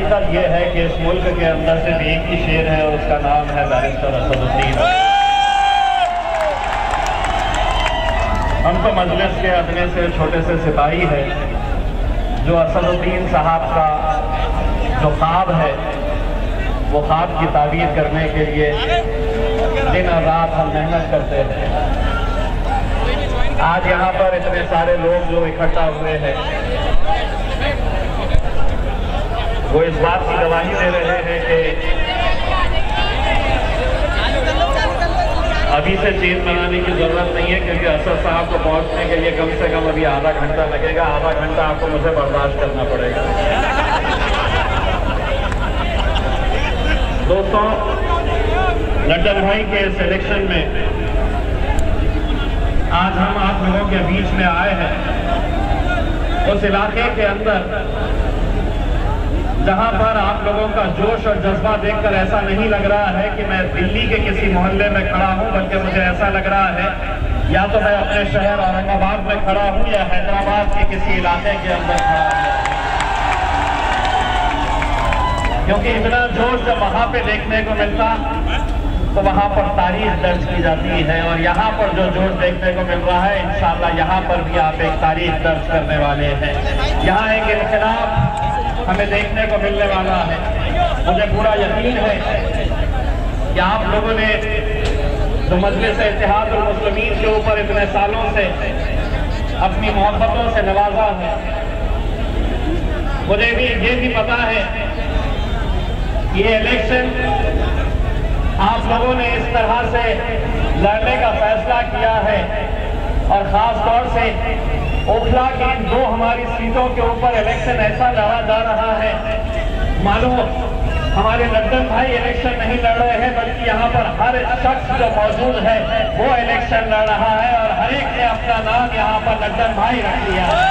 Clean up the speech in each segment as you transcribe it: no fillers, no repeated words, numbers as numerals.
हकीकत ये है कि इस मुल्क के अंदर सिर्फ एक ही शेर है और उसका नाम है बैरिस्टर असदुद्दीन। हम तो मजलिस के अदने से छोटे से सिपाही है जो असदुद्दीन साहब का जो ख्वाब है वो ख्वाब की ताबीर करने के लिए दिन और रात हम मेहनत करते हैं। आज यहाँ पर इतने सारे लोग जो इकट्ठा हुए हैं वो इस बात की गवाही दे रहे हैं कि अभी से चीज मनाने की जरूरत नहीं है, क्योंकि असद साहब को पहुंचने के लिए कम से कम अभी आधा घंटा लगेगा। आधा घंटा आपको मुझे बर्दाश्त करना पड़ेगा। दोस्तों, लड्डन भाई के इस इलेक्शन में आज हम आप लोगों के बीच में आए हैं उस इलाके के अंदर जहां पर आप लोगों का जोश और जज्बा देखकर ऐसा नहीं लग रहा है कि मैं दिल्ली के किसी मोहल्ले में खड़ा हूं, बल्कि मुझे ऐसा लग रहा है या तो मैं अपने शहर औरंगाबाद में खड़ा हूं या हैदराबाद के किसी इलाके के अंदर खड़ा हूं, क्योंकि इतना जोश जब वहां पे देखने को मिलता तो वहां पर तारीख दर्ज की जाती है। और यहाँ पर जो जोश देखने को मिल रहा है, इंशाअल्लाह यहाँ पर भी आप एक तारीख दर्ज करने वाले हैं। यहाँ एक इनकलाब हमें देखने को मिलने वाला है। मुझे पूरा यकीन है कि आप लोगों ने जो मजलिस इत्तेहादुल मुस्लिमीन के ऊपर इतने सालों से अपनी मोहब्बतों से नवाजा है। मुझे भी ये भी पता है कि ये इलेक्शन आप लोगों ने इस तरह से लड़ने का फैसला किया है और खास तौर से ओखला की इन 2 हमारी सीटों के ऊपर इलेक्शन ऐसा लड़ा जा रहा है मानो हमारे लड्डन भाई इलेक्शन नहीं लड़ रहे हैं, बल्कि यहाँ पर हर शख्स जो मौजूद है वो इलेक्शन लड़ रहा है और हर एक ने अपना नाम यहाँ पर लड्डन भाई रख दिया है।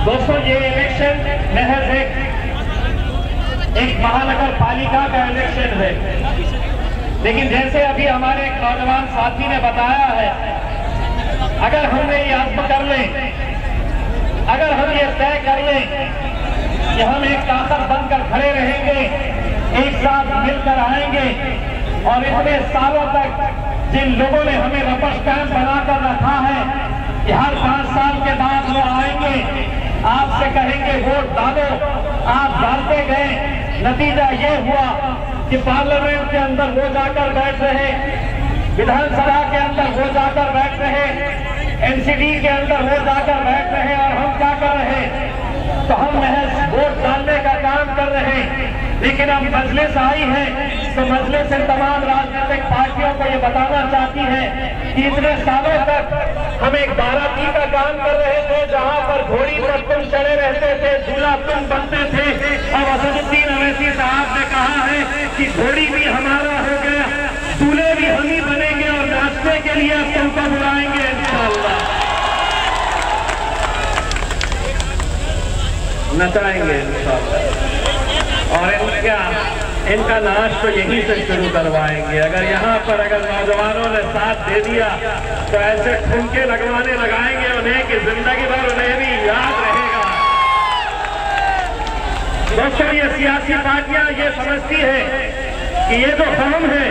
दोस्तों, ये इलेक्शन महज एक महानगर पालिका का इलेक्शन है, लेकिन जैसे अभी हमारे एक नौजवान साथी ने बताया है, अगर हमने ये आज़्म कर लें, अगर हम ये तय कर लें कि हम एक ताकत बनकर खड़े रहेंगे, एक साथ मिलकर आएंगे और इतने सालों तक जिन लोगों ने हमें रबर स्टैंप बनाकर रखा है कि हर 5 साल के बाद वो आएंगे, आपसे कहेंगे वोट डालो, आप डालते गए, नतीजा ये हुआ कि पार्लियामेंट के अंदर वो जाकर बैठ रहे, विधानसभा के अंदर वो जाकर बैठ रहे, एनसीडी के अंदर वो जाकर बैठ रहे और हम क्या कर रहे? तो हम महज वोट डालने का काम कर रहे। लेकिन अब मजलिस आई है तो मजलिस इन तमाम राजनीतिक पार्टियों को ये बताना चाहती है कि इतने सालों तक हम एक बाराती का काम कर रहे थे, जहां पर घोड़ी पर तुम चढ़े रहते थे, दूल्हा तुम बनते थे। अब असदुद्दीन अवैसी साहब ने कहा है कि घोड़ी भी हमारा हो गया, दूल्हे भी हम ही बनेंगे और नाचने के लिए अब तुमको बुलाएंगे इंशाअल्लाह, नचाएंगे इंशाअल्लाह। और इनका नाच तो यहीं से शुरू करवाएंगे। अगर यहाँ पर नौजवानों ने साथ दे दिया तो ऐसे ठुमके लगाएंगे उन्हें कि जिंदगी भर उन्हें भी याद रहेगा। दोस्तों, ये सियासी पार्टियां ये समझती है कि ये जो हम हैं,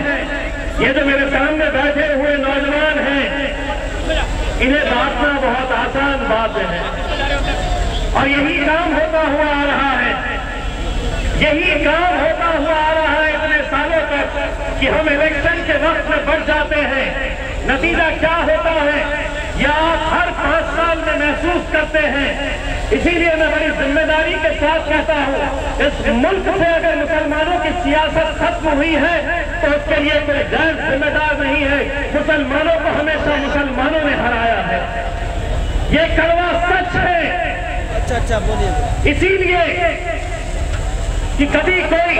ये जो मेरे सामने बैठे हुए नौजवान हैं, इन्हें बांटना बहुत आसान बात है और यही काम होता हुआ आ रहा है, यही काम होता हुआ आ रहा है इतने सालों तक कि हम इलेक्शन के वक्त में बढ़ जाते हैं। नतीजा क्या होता है या आप हर 5 साल में महसूस करते हैं। इसीलिए मैं बड़ी जिम्मेदारी के साथ कहता हूँ, इस मुल्क से अगर मुसलमानों की सियासत खत्म हुई है तो उसके लिए कोई गैर जिम्मेदार नहीं है। मुसलमानों को हमेशा मुसलमानों ने हराया है, ये कड़वा सच है। अच्छा बोलिए। इसीलिए कि कभी कोई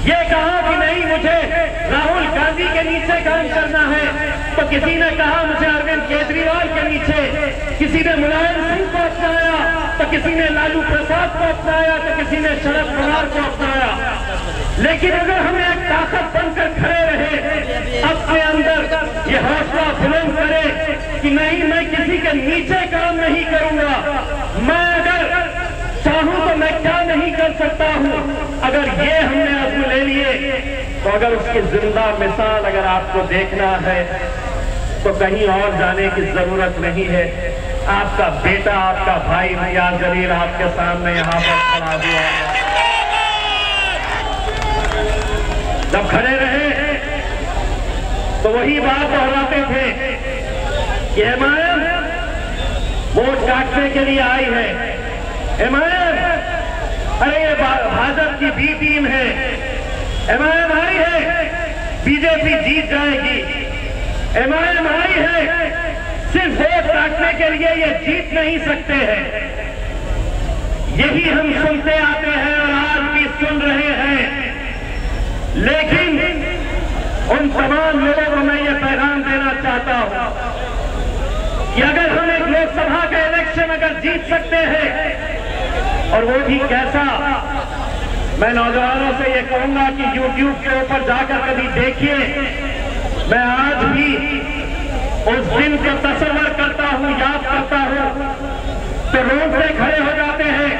ये कहा कि नहीं मुझे राहुल गांधी के नीचे काम करना है, तो किसी ने कहा मुझे अरविंद केजरीवाल के नीचे, किसी ने मुलायम सिंह को अपनाया, तो किसी ने लालू प्रसाद को अपनाया, तो किसी ने शरद पवार को अपनाया। लेकिन अगर हम एक ताकत बनकर खड़े रहे, अपने अंदर ये हौसला बुलंद करे कि नहीं, मैं किसी के नीचे काम नहीं करूंगा। मैं अगर चाहूं तो मैं क्या नहीं कर सकता हूं। अगर ये हमने अज़्म ले लिए तो अगर उसकी जिंदा मिसाल अगर आपको देखना है तो कहीं और जाने की जरूरत नहीं है। आपका बेटा, आपका भाई रियाज जलील आपके सामने यहां पर खड़ा हुआ है। जब खड़े रहे तो वही बात दोहराते थे कि एमआईएम वोट काटने के लिए आई है। एमआईएम, अरे ये भाजपा की बी टीम है। एमआईएम आई है, बीजेपी जीत जाएगी। एमआईएम आई है, सिर्फ वोट काटने के लिए ये जीत नहीं सकते हैं। यही हम सुनते आते हैं और आज भी सुन रहे हैं। लेकिन उन तमाम लोगों को मैं ये पैगाम देना चाहता हूं कि अगर हम एक लोकसभा का इलेक्शन अगर जीत सकते हैं, और वो भी कैसा, मैं नौजवानों से ये कहूंगा कि YouTube के ऊपर जाकर कभी देखिए। मैं आज भी उस दिन को तस्वीर करता हूं, याद करता हूं, तो रोड पे खड़े हो जाते हैं।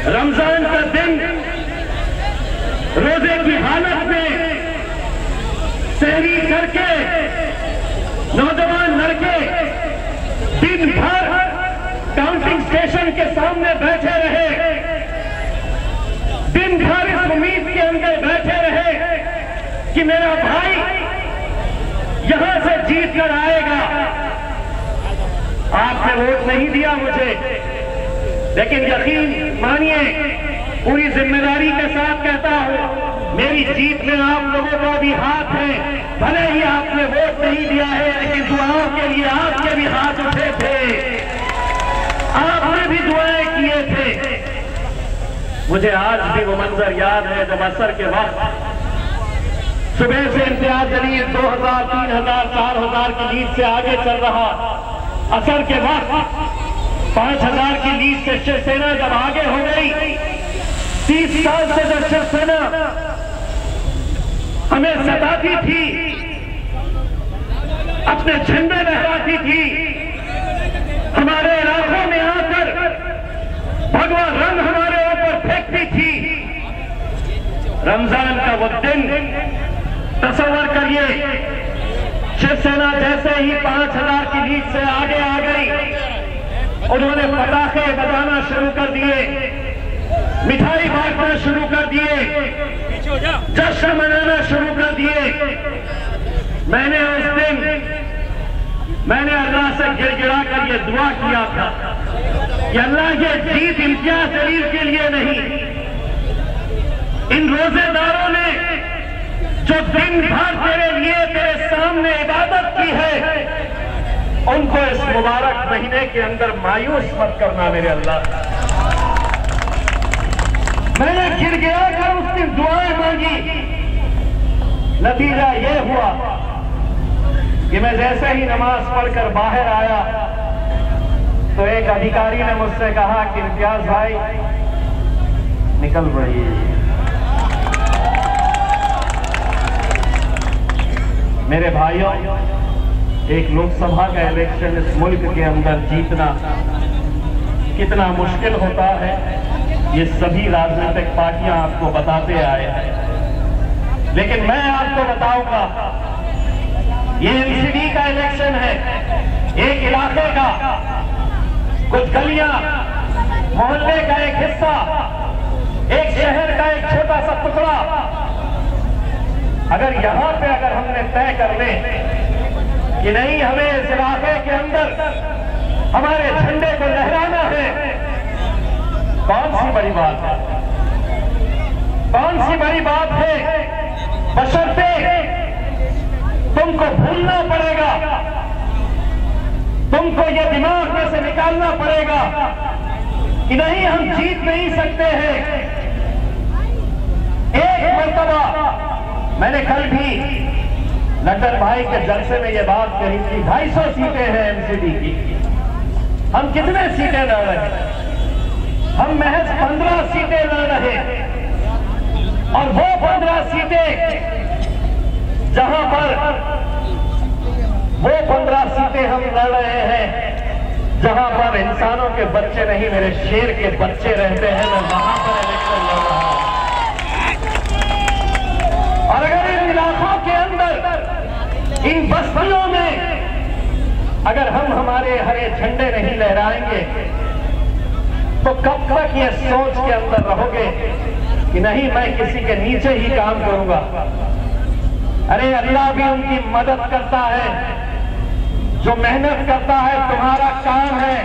रमजान का दिन रोजे की हालत में सहरी करके नौजवान लड़के दिन भर काउंटिंग स्टेशन के सामने बैठे रहे, दिन भर इस उम्मीद के अंदर बैठे रहे कि मेरा भाई यहां से जीत कर आएगा। आपने वोट नहीं दिया मुझे, लेकिन यकीन मानिए, पूरी जिम्मेदारी के साथ कहता हूं, मेरी जीत में आप लोगों का भी हाथ है। भले ही आपने वोट नहीं दिया है, लेकिन दुआओं के लिए आपके भी हाथ उठे थे, आपने भी दुआएं किए थे। मुझे आज भी वो मंजर याद है जब असर के वक्त सुबह से इम्तियाज जलील 2000, 3000, 4000 की लीड से आगे चल रहा। असर के वक्त 5000 की लीड से शिवसेना जब आगे हो गई, 30 साल से जब शिवसेना हमें सताती थी, अपने झंडे लहराती थी, हमारे इलाकों में आकर भगवा रंग हमारे ऊपर फेंकती थी। रमजान का वो दिन तस्वर करिए, शिवसेना जैसे ही 5000 की लीड से आगे आ गई, उन्होंने पटाखे बजाना शुरू कर दिए, मिठाई बांटना शुरू कर दिए, जश्न मनाना शुरू कर दिए। मैंने उस दिन अल्लाह से गिड़गिड़ा कर ये दुआ किया था कि अल्लाह ये जीत इम्तियाज जलील के लिए नहीं, इन रोजेदारों ने जो दिन भर तेरे लिए तेरे सामने इबादत की है, उनको इस मुबारक महीने के अंदर मायूस मत करना मेरे अल्लाह। मैंने गिड़गिड़ा कर उस दिन दुआएं मांगी। नतीजा ये हुआ कि मैं जैसे ही नमाज पढ़कर बाहर आया तो एक अधिकारी ने मुझसे कहा कि इम्तियाज भाई निकल पड़िए। मेरे भाइयों, एक लोकसभा का इलेक्शन इस मुल्क के अंदर जीतना कितना मुश्किल होता है, ये सभी राजनीतिक पार्टियां आपको बताते आए हैं। लेकिन मैं आपको बताऊंगा, ये एमसीडी का इलेक्शन है, एक इलाके का, कुछ गलियां, मोहल्ले का एक हिस्सा, एक शहर का एक छोटा सा टुकड़ा। अगर यहां पे अगर हमने तय कर ले कि नहीं, हमें इस इलाके के अंदर हमारे झंडे को लहराना है, कौन सी बड़ी बात है? कौन सी बड़ी बात है? बशर्ते तुमको भूलना पड़ेगा, तुमको ये दिमाग में से निकालना पड़ेगा कि नहीं, हम जीत नहीं सकते हैं। एक मर्तबा मैंने कल भी लंदन भाई के जलसे में ये बात कही थी, 250 सीटें हैं एमसीडी की, हम कितने सीटें लड़ रहे हैं? हम महज 15 सीटें लड़ रहे हैं, और वो 15 सीटें जहां पर वो 15 सीटें हम लड़ रहे हैं, जहां पर इंसानों के बच्चे नहीं मेरे शेर के बच्चे रहते हैं, मैं वहां पर इलेक्शन लड़ रहा हूं। और अगर इन इलाकों के अंदर, इन बस्तियों में अगर हम हमारे हरे झंडे नहीं लहराएंगे तो कब तक ये सोच के अंदर रहोगे कि नहीं मैं किसी के नीचे ही काम करूंगा। अरे अल्लाह भी उनकी मदद करता है जो मेहनत करता है। तुम्हारा काम है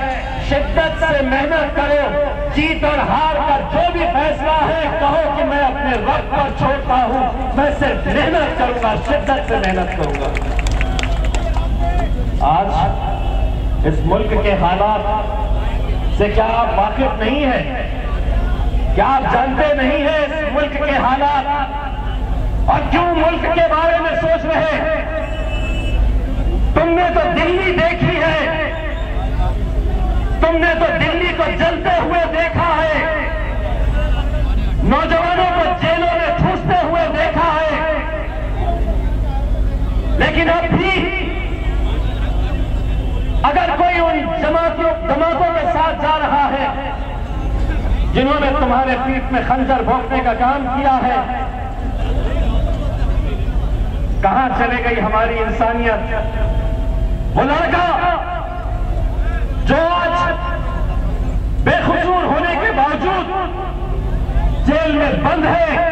शिद्दत से मेहनत करो, जीत और हार का जो भी फैसला है कहो कि मैं अपने रब पर छोड़ता हूं, मैं सिर्फ मेहनत करूंगा, शिद्दत से मेहनत करूंगा। आज इस मुल्क के हालात से क्या आप वाकिफ नहीं है? क्या आप जानते नहीं है इस मुल्क के हालात? और क्यों मुल्क के बारे में सोच रहे हैं? तुमने तो दिल्ली देखी है, तुमने तो दिल्ली को जलते हुए देखा है, नौजवानों को जेलों में ठूसते हुए देखा है। लेकिन अब भी अगर कोई उन जमातों के साथ जा रहा है जिन्होंने तुम्हारे पीठ में खंजर भोंकने का काम किया है, कहां चले गई हमारी इंसानियत? वो लड़का जो आज बेखुसूर होने के बावजूद जेल में बंद है,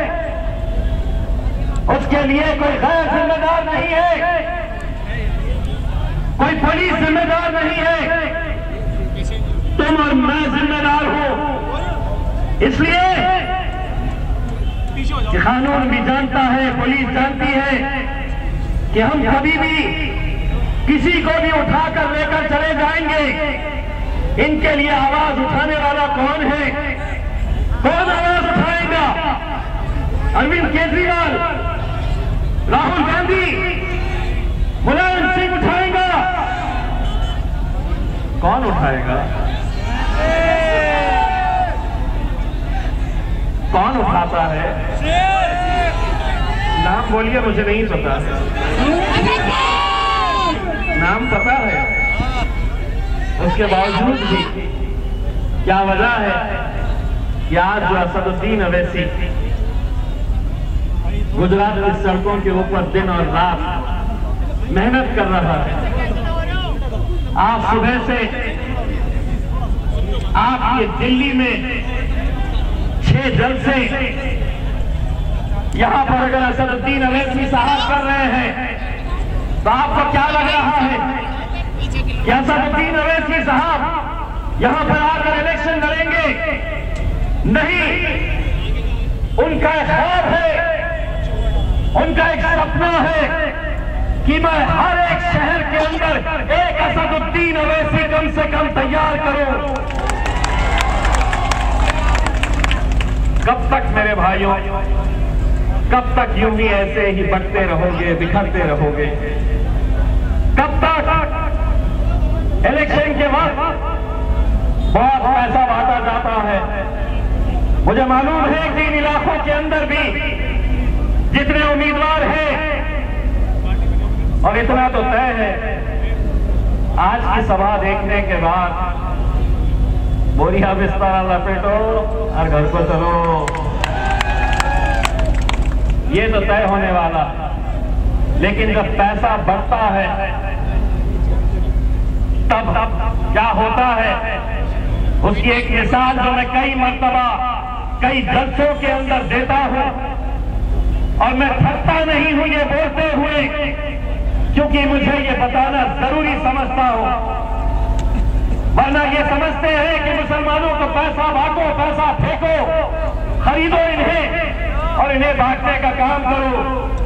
उसके लिए कोई गैर जिम्मेदार नहीं है, कोई पुलिस जिम्मेदार नहीं है, तुम और मैं जिम्मेदार हो। इसलिए कि कानून भी जानता है, पुलिस जानती है कि हम कभी भी किसी को भी उठाकर लेकर चले जाएंगे। इनके लिए आवाज उठाने वाला कौन है? कौन आवाज उठाएगा? अरविंद केजरीवाल, राहुल गांधी, मुलायम सिंह उठाएगा? कौन उठाएगा? कौन उठाता है? नाम बोलिए, मुझे नहीं पता। नाम पता है, उसके बावजूद भी क्या वजह है कि आज जो असदुद्दीन अवैसी गुजरात की सड़कों के ऊपर दिन और रात मेहनत कर रहा है। आप सुबह से आपकी दिल्ली में 6 जलसे यहां पर अगर असदुद्दीन अवैसी साहब कर रहे हैं तो आपको क्या लग रहा है कि असदुद्दीन अवैसी साहब यहां पर आकर इलेक्शन लड़ेंगे? नहीं, उनका एक ख्वाब है, उनका एक सपना है कि मैं हर एक शहर के अंदर एक असदुद्दीन अवैसी कम से कम तैयार करूं। कब तक मेरे भाइयों, कब तक यूं ही ऐसे ही बंटते रहोगे, बिखरते रहोगे? कब तक? इलेक्शन के वक्त बहुत पैसा बांटा जाता है। मुझे मालूम है कि इन इलाकों के अंदर भी जितने उम्मीदवार हैं, और इतना तो तय है, आज की सभा देखने के बाद बोरिया बिस्तर लपेटो और घर को चलो, ये तो तय होने वाला। लेकिन जब पैसा बढ़ता है तब क्या होता है, उसकी एक मिसाल जो मैं कई मर्तबा कई जलसों के अंदर देता हूं, और मैं थकता नहीं हूं ये बोलते हुए, क्योंकि मुझे ये बताना जरूरी समझता हूं। वरना ये समझते हैं कि मुसलमानों को पैसा बांटो, पैसा फेंको, खरीदो इन्हें और इन्हें बांटने का काम करो।